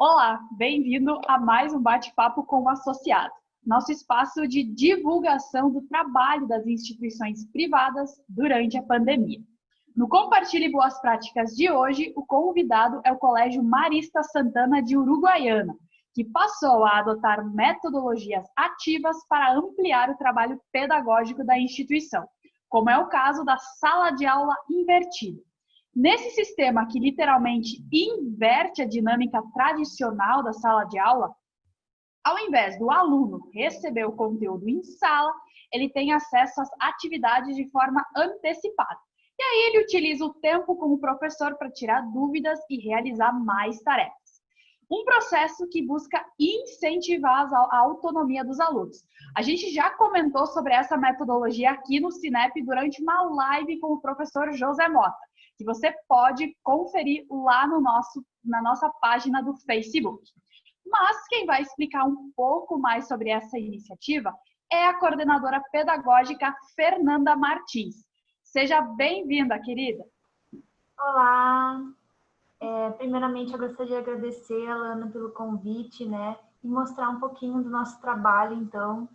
Olá, bem-vindo a mais um bate-papo com o associado, nosso espaço de divulgação do trabalho das instituições privadas durante a pandemia. No Compartilhe Boas Práticas de hoje, o convidado é o Colégio Marista Santana de Uruguaiana, que passou a adotar metodologias ativas para ampliar o trabalho pedagógico da instituição, como é o caso da sala de aula invertida. Nesse sistema que literalmente inverte a dinâmica tradicional da sala de aula, ao invés do aluno receber o conteúdo em sala, ele tem acesso às atividades de forma antecipada. E aí ele utiliza o tempo como professor para tirar dúvidas e realizar mais tarefas. Um processo que busca incentivar a autonomia dos alunos. A gente já comentou sobre essa metodologia aqui no Cinep durante uma live com o professor José Mota, que você pode conferir lá na nossa página do Facebook. Mas quem vai explicar um pouco mais sobre essa iniciativa é a coordenadora pedagógica Fernanda Martins. Seja bem-vinda, querida. Olá! Primeiramente, eu gostaria de agradecer a Alana pelo convite, e mostrar um pouquinho do nosso trabalho, então,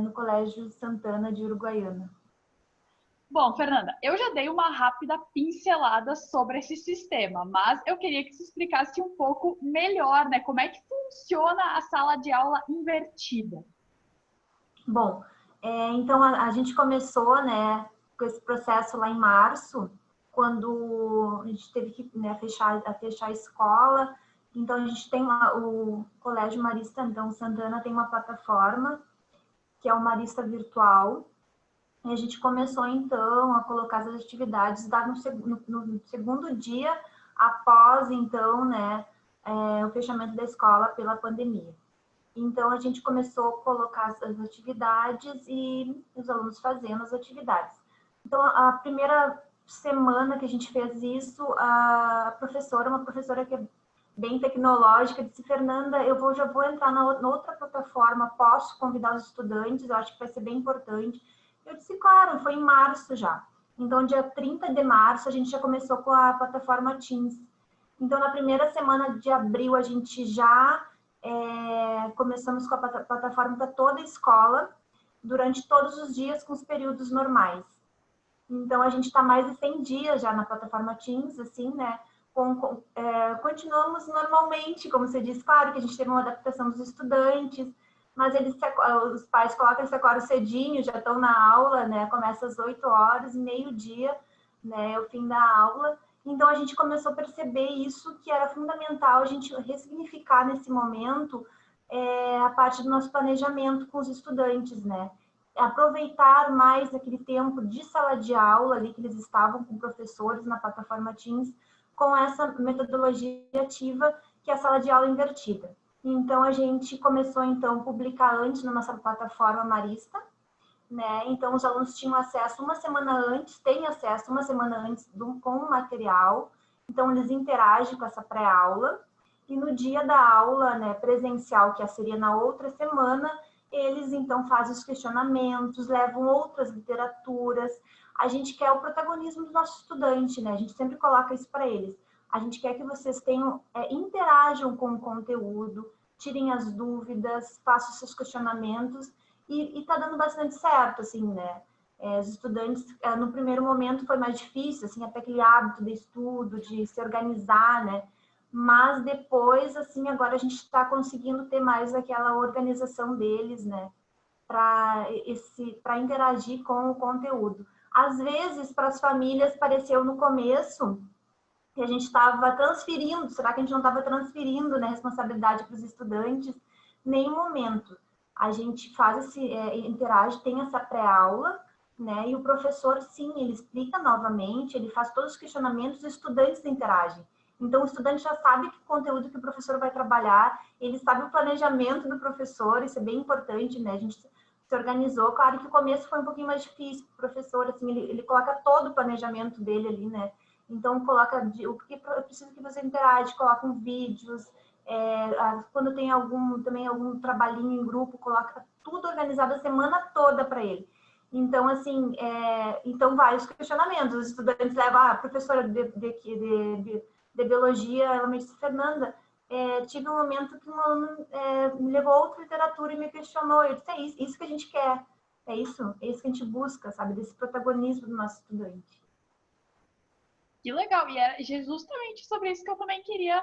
no Colégio Santana de Uruguaiana. Bom, Fernanda, eu já dei uma rápida pincelada sobre esse sistema, mas eu queria que você explicasse um pouco melhor, como é que funciona a sala de aula invertida. Bom, então a gente começou, com esse processo lá em março, quando a gente teve que fechar a escola. Então, a gente tem o Colégio Marista, então, Santana tem uma plataforma, que é o Marista Virtual. E a gente começou, então, a colocar as atividades no segundo dia após, então, o fechamento da escola pela pandemia. Então, a gente começou a colocar as atividades e os alunos fazendo as atividades. Então, a primeira semana que a gente fez isso, a professora, uma professora que é bem tecnológica, disse: Fernanda, já vou entrar na outra plataforma, posso convidar os estudantes? Eu acho que vai ser bem importante. Eu disse: claro, foi em março já. Então, dia 30 de março, a gente já começou com a plataforma Teams. Então, na primeira semana de abril, a gente já começamos com a plataforma para toda a escola, durante todos os dias, com os períodos normais. Então, a gente está mais de 100 dias já na plataforma Teams, assim, continuamos normalmente, como você disse, claro que a gente teve uma adaptação dos estudantes, mas os pais colocam esse acordam cedinho, já estão na aula, começa às 8 horas, meio-dia, é o fim da aula. Então, a gente começou a perceber isso, que era fundamental a gente ressignificar nesse momento a parte do nosso planejamento com os estudantes, aproveitar mais aquele tempo de sala de aula ali que eles estavam com professores na plataforma Teams, com essa metodologia ativa, que é a sala de aula invertida. Então, a gente começou, então, a publicar antes na nossa plataforma Marista, Então, os alunos tinham acesso uma semana antes, têm acesso uma semana antes com o material. Então, eles interagem com essa pré-aula. E no dia da aula, presencial, que seria na outra semana, eles, então, fazem os questionamentos, levam outras literaturas. A gente quer o protagonismo do nosso estudante, A gente sempre coloca isso para eles. A gente quer que vocês interajam com o conteúdo, tirem as dúvidas, façam os seus questionamentos, e está dando bastante certo, assim, Os estudantes, no primeiro momento foi mais difícil, assim, até aquele hábito de estudo, de se organizar, Mas depois, assim, agora a gente está conseguindo ter mais aquela organização deles, para interagir com o conteúdo. Às vezes, para as famílias, pareceu no começo que a gente estava transferindo, será que a gente não estava transferindo, responsabilidade para os estudantes? Nenhum momento. A gente interage, tem essa pré-aula, E o professor, sim, ele explica novamente, ele faz todos os questionamentos, os estudantes interagem. Então, o estudante já sabe que conteúdo que o professor vai trabalhar, ele sabe o planejamento do professor, isso é bem importante, A gente se organizou. Claro que o começo foi um pouquinho mais difícil, o professor, assim, ele coloca todo o planejamento dele ali, Então, coloca o que eu preciso que você interage, coloca vídeos, quando tem algum trabalhinho em grupo, coloca tudo organizado a semana toda para ele. Então, assim, então vários questionamentos. Os estudantes levam, a professora de biologia, ela me disse: Fernanda, tive um momento que um aluno me levou a outra literatura e me questionou. Eu disse, isso que a gente quer, é isso que a gente busca, sabe? Desse protagonismo do nosso estudante. Que legal, e é justamente sobre isso que eu também queria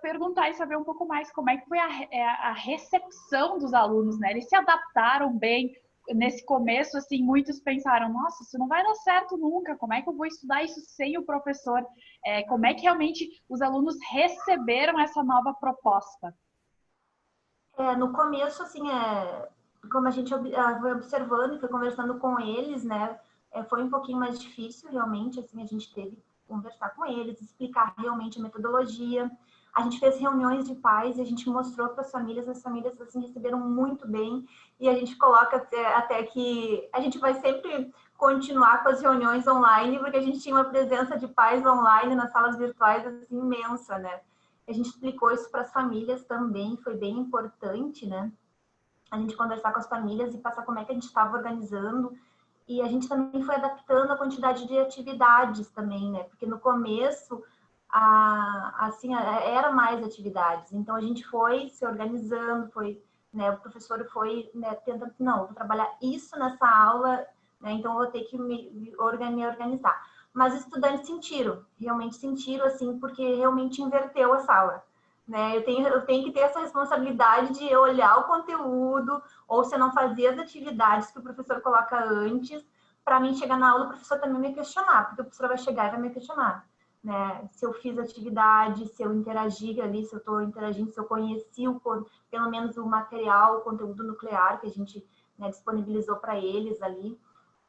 perguntar e saber um pouco mais como é que foi a recepção dos alunos, né? Eles se adaptaram bem nesse começo, assim, muitos pensaram, nossa, isso não vai dar certo nunca, como é que eu vou estudar isso sem o professor? Como é que realmente os alunos receberam essa nova proposta? No começo, assim, como a gente foi observando e foi conversando com eles, né, foi um pouquinho mais difícil, realmente, assim, a gente teve que conversar com eles, explicar realmente a metodologia. A gente fez reuniões de pais e a gente mostrou para as famílias, assim, receberam muito bem, e a gente coloca até que a gente vai sempre continuar com as reuniões online, porque a gente tinha uma presença de pais online nas salas virtuais, assim, imensa, né? A gente explicou isso para as famílias também, foi bem importante, né? A gente conversar com as famílias e passar como é que a gente estava organizando. E a gente também foi adaptando a quantidade de atividades também, né? Porque no começo, assim, era mais atividades. Então a gente foi se organizando, né? O professor foi, né, tentando, não, eu vou trabalhar isso nessa aula, né? Então eu vou ter que me organizar. Mas os estudantes realmente sentiram, assim, porque realmente inverteu a sala. Né? Eu tenho que ter essa responsabilidade de olhar o conteúdo, ou se eu não fazer as atividades que o professor coloca antes, para mim chegar na aula o professor também me questionar, porque o professor vai chegar e vai me questionar. Né? Se eu fiz atividade, se eu interagi ali, se eu estou interagindo, se eu conheci pelo menos o material, o conteúdo nuclear que a gente, né, disponibilizou para eles ali.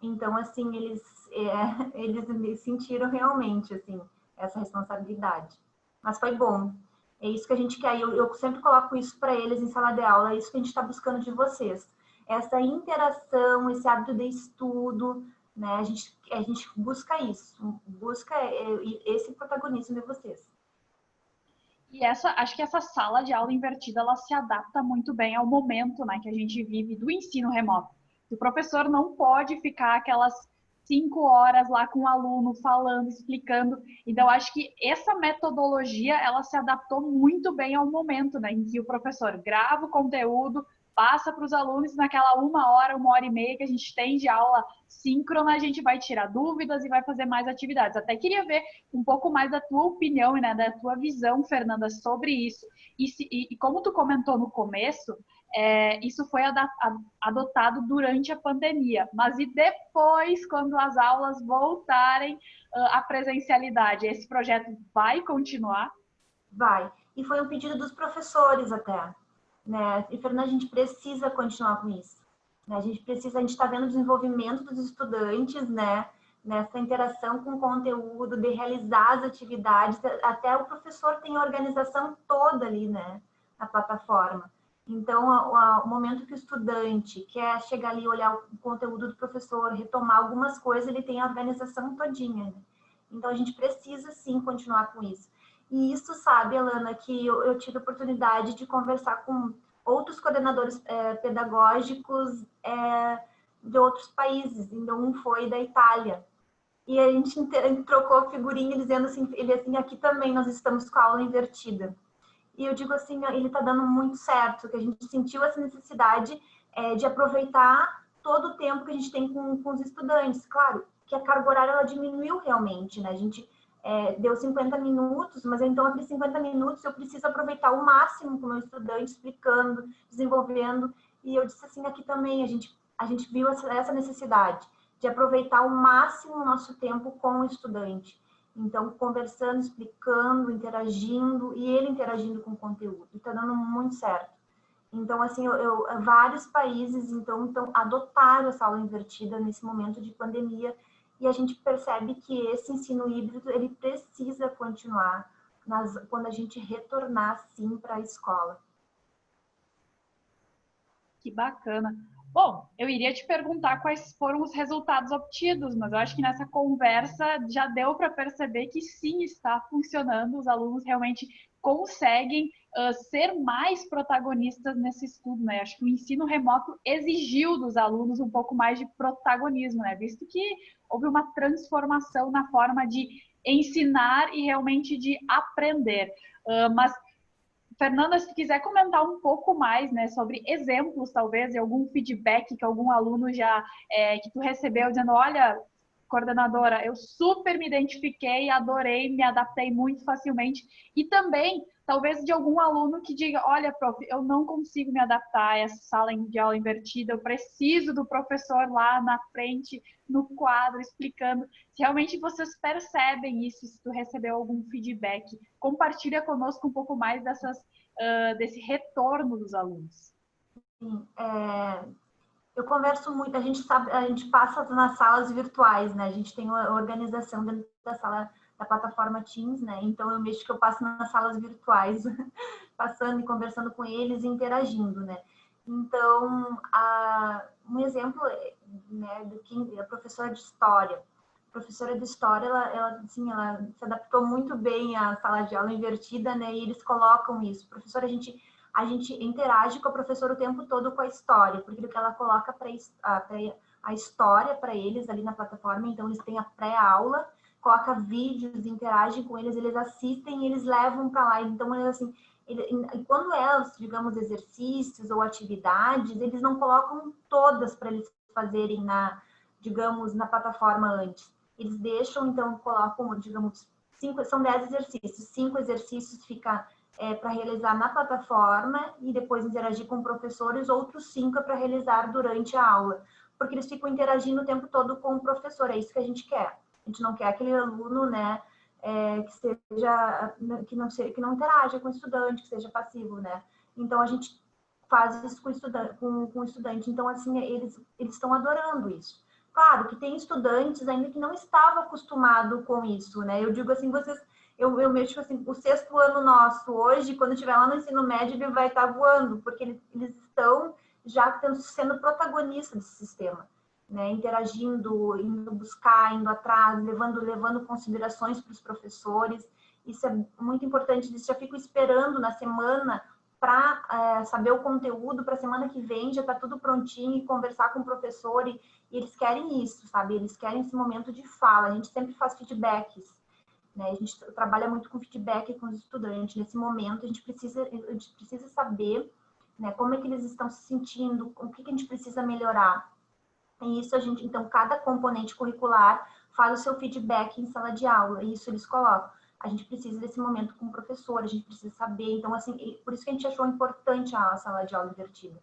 Então, assim, eles me sentiram realmente, assim, essa responsabilidade. Mas foi bom. É isso que a gente quer. Eu sempre coloco isso para eles em sala de aula, é isso que a gente está buscando de vocês. Essa interação, esse hábito de estudo, né? A gente busca isso, busca esse protagonismo de vocês. E acho que essa sala de aula invertida, ela se adapta muito bem ao momento, né, que a gente vive do ensino remoto. O professor não pode ficar aquelas 5 horas lá com o aluno falando, explicando. Então, acho que essa metodologia, ela se adaptou muito bem ao momento, né, em que o professor grava o conteúdo, passa para os alunos naquela 1 hora, 1 hora e meia que a gente tem de aula síncrona, a gente vai tirar dúvidas e vai fazer mais atividades. Até queria ver um pouco mais da tua opinião, né, da tua visão, Fernanda, sobre isso. E como tu comentou no começo, isso foi adotado durante a pandemia, mas e depois, quando as aulas voltarem à presencialidade, esse projeto vai continuar? Vai. E foi um pedido dos professores até. Né? E, Fernanda, a gente precisa continuar com isso. Né? A gente está vendo o desenvolvimento dos estudantes, né? Nessa interação com o conteúdo, de realizar as atividades, até o professor tem a organização toda ali, né? Na plataforma. Então, o momento que o estudante quer chegar ali, olhar o conteúdo do professor, retomar algumas coisas, ele tem a organização todinha. Né? Então, a gente precisa, sim, continuar com isso. E isso, sabe, Alana, que eu tive a oportunidade de conversar com outros coordenadores pedagógicos de outros países. Então, um foi da Itália. E a gente trocou figurinha dizendo assim, ele assim, aqui também nós estamos com a aula invertida. E eu digo assim, ele está dando muito certo, que a gente sentiu essa necessidade de aproveitar todo o tempo que a gente tem com os estudantes. Claro que a carga horária ela diminuiu realmente, né? A gente deu 50 minutos, mas então aqueles 50 minutos eu preciso aproveitar o máximo com o meu estudante, explicando, desenvolvendo. E eu disse assim, aqui também a gente viu essa necessidade de aproveitar o máximo o nosso tempo com o estudante. Então, conversando, explicando, interagindo, e ele interagindo com o conteúdo. E está dando muito certo. Então, assim, vários países, então adotaram essa aula invertida nesse momento de pandemia, e a gente percebe que esse ensino híbrido, ele precisa continuar quando a gente retornar, sim, para a escola. Que bacana. Bom, eu iria te perguntar quais foram os resultados obtidos, mas eu acho que nessa conversa já deu para perceber que sim, está funcionando, os alunos realmente conseguem ser mais protagonistas nesse estudo, né? Acho que o ensino remoto exigiu dos alunos um pouco mais de protagonismo, né? Visto que houve uma transformação na forma de ensinar e realmente de aprender. Mas Fernanda, se tu quiser comentar um pouco mais, né, sobre exemplos, talvez, de algum feedback que algum aluno já, que tu recebeu, dizendo, olha, coordenadora, eu super me identifiquei, adorei, me adaptei muito facilmente. E também, talvez, de algum aluno que diga, olha, prof, eu não consigo me adaptar a essa sala de aula invertida, eu preciso do professor lá na frente, no quadro, explicando. Se realmente vocês percebem isso, se tu recebeu algum feedback, compartilha conosco um pouco mais desse retorno dos alunos. Sim, eu converso muito, a gente sabe, a gente passa nas salas virtuais, né? A gente tem uma organização dentro da sala da plataforma Teams, né? Então eu mexo que eu passo nas salas virtuais, passando e conversando com eles e interagindo, né? Então, um exemplo, né, do que a professora de história. A professora de história, ela se adaptou muito bem à sala de aula invertida, né? E eles colocam isso. Professora, a gente interage com a professora o tempo todo com a história, porque ela coloca a história para eles ali na plataforma, então eles têm a pré-aula, coloca vídeos, interagem com eles, eles assistem e eles levam para lá. Então, assim, quando digamos, exercícios ou atividades, eles não colocam todas para eles fazerem digamos, na plataforma antes. Eles deixam, então, colocam, digamos, são 10 exercícios, 5 exercícios fica para realizar na plataforma e depois interagir com professores, outros 5 para realizar durante a aula, porque eles ficam interagindo o tempo todo com o professor, é isso que a gente quer. A gente não quer aquele aluno, né, que não interaja com o estudante, que seja passivo, né? Então a gente faz isso com o estudante. Então assim eles estão adorando isso. Claro que tem estudantes ainda que não estavam acostumados com isso, né? Eu digo assim, eu mexo assim, o 6º ano nosso hoje, quando estiver lá no ensino médio, ele vai estar voando, porque eles estão já sendo protagonistas desse sistema, né? Interagindo, indo buscar, indo atrás, levando considerações para os professores. Isso é muito importante. Eles já ficam esperando na semana para saber o conteúdo para a semana que vem, já está tudo prontinho, e conversar com o professor, e eles querem isso, sabe? Eles querem esse momento de fala. A gente sempre faz feedbacks, né? A gente trabalha muito com feedback com os estudantes. Nesse momento, a gente precisa saber, né, como é que eles estão se sentindo, o que a gente precisa melhorar. E isso então, cada componente curricular faz o seu feedback em sala de aula, e isso eles colocam. A gente precisa desse momento com o professor, a gente precisa saber. Então, assim, por isso que a gente achou importante a sala de aula invertida,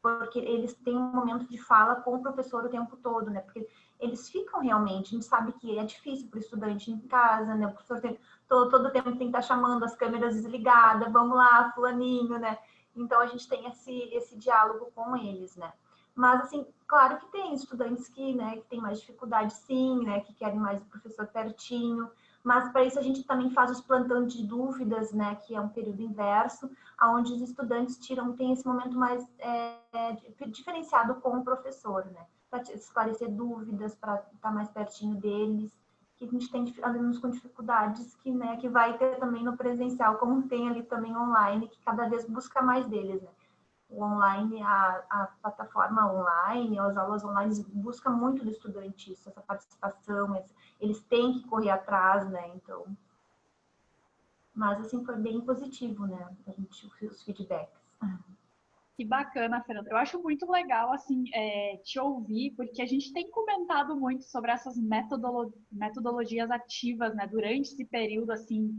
porque eles têm um momento de fala com o professor o tempo todo, né? Porque eles ficam realmente, a gente sabe que é difícil para o estudante em casa, né? O professor todo tempo tem que estar chamando, as câmeras desligadas, vamos lá, fulaninho, né? Então, a gente tem esse diálogo com eles, né? Mas, assim, claro que tem estudantes que, né, que têm mais dificuldade, sim, né? Que querem mais o professor pertinho. Mas, para isso, a gente também faz os plantões de dúvidas, né? Que é um período inverso, onde os estudantes tem esse momento mais diferenciado com o professor, né? Para esclarecer dúvidas, para estar mais pertinho deles. Que a gente tem alunos com dificuldades que vai ter também no presencial, como tem ali também online, que cada vez busca mais deles, né? O online, a plataforma online, as aulas online busca muito do estudante isso, essa participação, eles têm que correr atrás, né? Então, mas assim foi bem positivo, né? A gente os feedbacks. Que bacana, Fernanda. Eu acho muito legal, assim, te ouvir, porque a gente tem comentado muito sobre essas metodologias ativas, né, durante esse período, assim,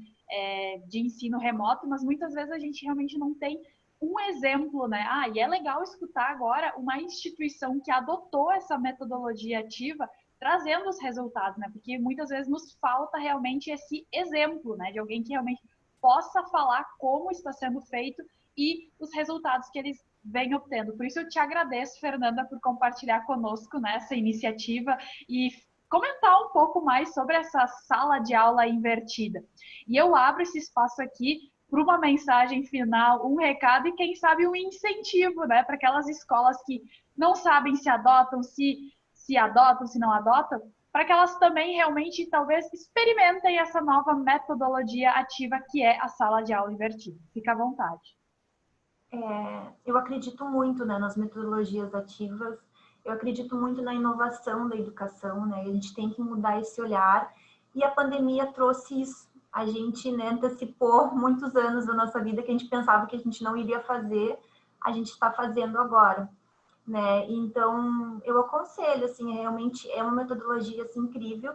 de ensino remoto, mas muitas vezes a gente realmente não tem um exemplo, né? Ah, e é legal escutar agora uma instituição que adotou essa metodologia ativa, trazendo os resultados, né? Porque muitas vezes nos falta realmente esse exemplo, né, de alguém que realmente possa falar como está sendo feito e os resultados que eles vem obtendo. Por isso eu te agradeço, Fernanda, por compartilhar conosco, né, essa iniciativa e comentar um pouco mais sobre essa sala de aula invertida. E eu abro esse espaço aqui para uma mensagem final, um recado e, quem sabe, um incentivo, né, para aquelas escolas que não sabem se adotam, se adotam, se não adotam, para que elas também realmente, talvez, experimentem essa nova metodologia ativa que é a sala de aula invertida. Fica à vontade. Eu acredito muito, né, nas metodologias ativas, eu acredito muito na inovação da educação, né? A gente tem que mudar esse olhar, e a pandemia trouxe isso, a gente, né, antecipou muitos anos da nossa vida que a gente pensava que a gente não iria fazer, a gente está fazendo agora, né? Então, eu aconselho, assim, realmente é uma metodologia assim, incrível,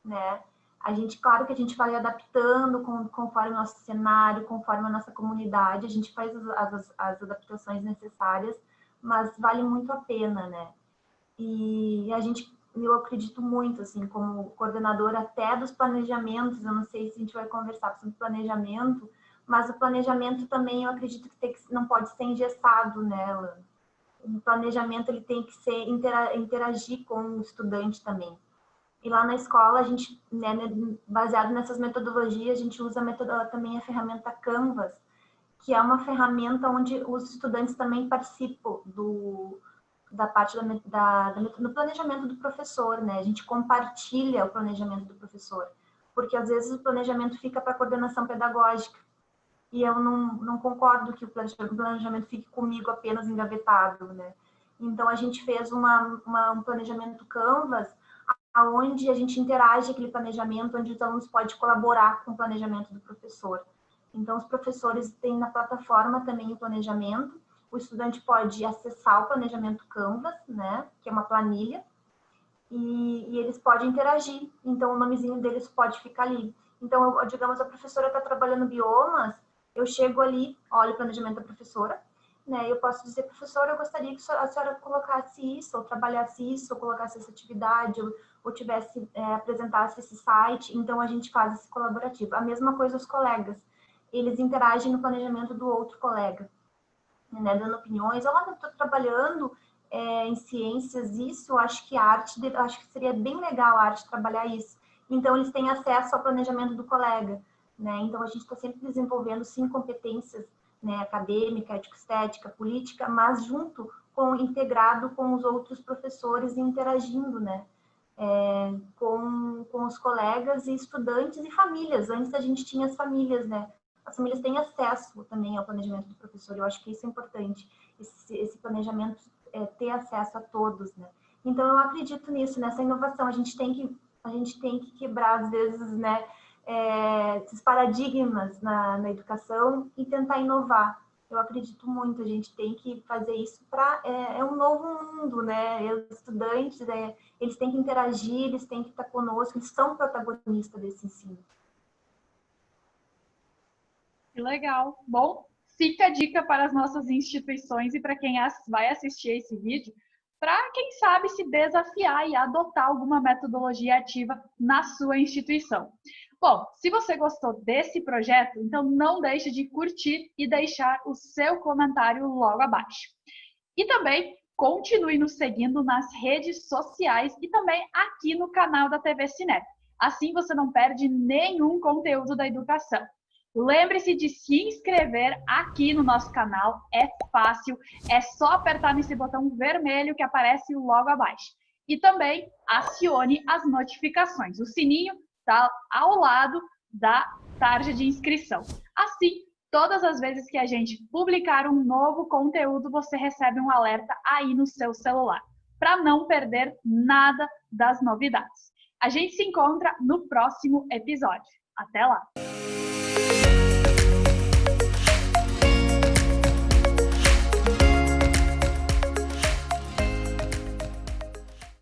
né? A gente, claro que a gente vai adaptando conforme o nosso cenário, conforme a nossa comunidade, a gente faz as adaptações necessárias, mas vale muito a pena, né? E eu acredito muito, assim, como coordenadora até dos planejamentos, eu não sei se a gente vai conversar sobre planejamento, mas o planejamento também eu acredito que não pode ser engessado nela. O planejamento ele tem que ser interagir com o estudante também. E lá na escola, a gente, né, baseado nessas metodologias, a gente usa também a ferramenta Canvas, que é uma ferramenta onde os estudantes também participam da parte do planejamento do professor, né? A gente compartilha o planejamento do professor, porque às vezes o planejamento fica para a coordenação pedagógica, e eu não concordo que o planejamento fique comigo apenas engavetado, né? Então, a gente fez um planejamento Canvas, onde a gente interage aquele planejamento, onde os alunos podem colaborar com o planejamento do professor. Então, os professores têm na plataforma também o planejamento, o estudante pode acessar o planejamento Canvas, né, que é uma planilha, e eles podem interagir. Então, o nomezinho deles pode ficar ali. Então, digamos, a professora está trabalhando biomas, eu chego ali, olho o planejamento da professora, né, eu posso dizer, professora, eu gostaria que a senhora colocasse isso, ou trabalhasse isso, ou colocasse essa atividade, ou apresentasse esse site. Então, a gente faz esse colaborativo. A mesma coisa os colegas. Eles interagem no planejamento do outro colega, né, dando opiniões. Olha, eu estou trabalhando em ciências, isso, acho que acho que seria bem legal a arte trabalhar isso. Então, eles têm acesso ao planejamento do colega, né? Então, a gente está sempre desenvolvendo, sim, competências, né, acadêmica, ético-estética, política, mas integrado com os outros professores e interagindo, né, com os colegas e estudantes e famílias. Antes a gente tinha as famílias, né? As famílias têm acesso também ao planejamento do professor. Eu acho que isso é importante, esse planejamento ter acesso a todos, né? Então, eu acredito nisso, nessa inovação. A gente tem que quebrar, às vezes, né, esses paradigmas na educação e tentar inovar. Eu acredito muito, a gente tem que fazer isso para... É um novo mundo, né? Os estudantes, eles têm que interagir, eles têm que estar conosco, eles são protagonistas desse ensino. Que legal. Bom, fica a dica para as nossas instituições e para quem vai assistir esse vídeo, para quem sabe se desafiar e adotar alguma metodologia ativa na sua instituição. Bom, se você gostou desse projeto, então não deixe de curtir e deixar o seu comentário logo abaixo. E também continue nos seguindo nas redes sociais e também aqui no canal da TV Cinep. Assim você não perde nenhum conteúdo da educação. Lembre-se de se inscrever aqui no nosso canal, é fácil, é só apertar nesse botão vermelho que aparece logo abaixo. E também acione as notificações. O sininho está ao lado da tarja de inscrição. Assim, todas as vezes que a gente publicar um novo conteúdo, você recebe um alerta aí no seu celular, para não perder nada das novidades. A gente se encontra no próximo episódio. Até lá!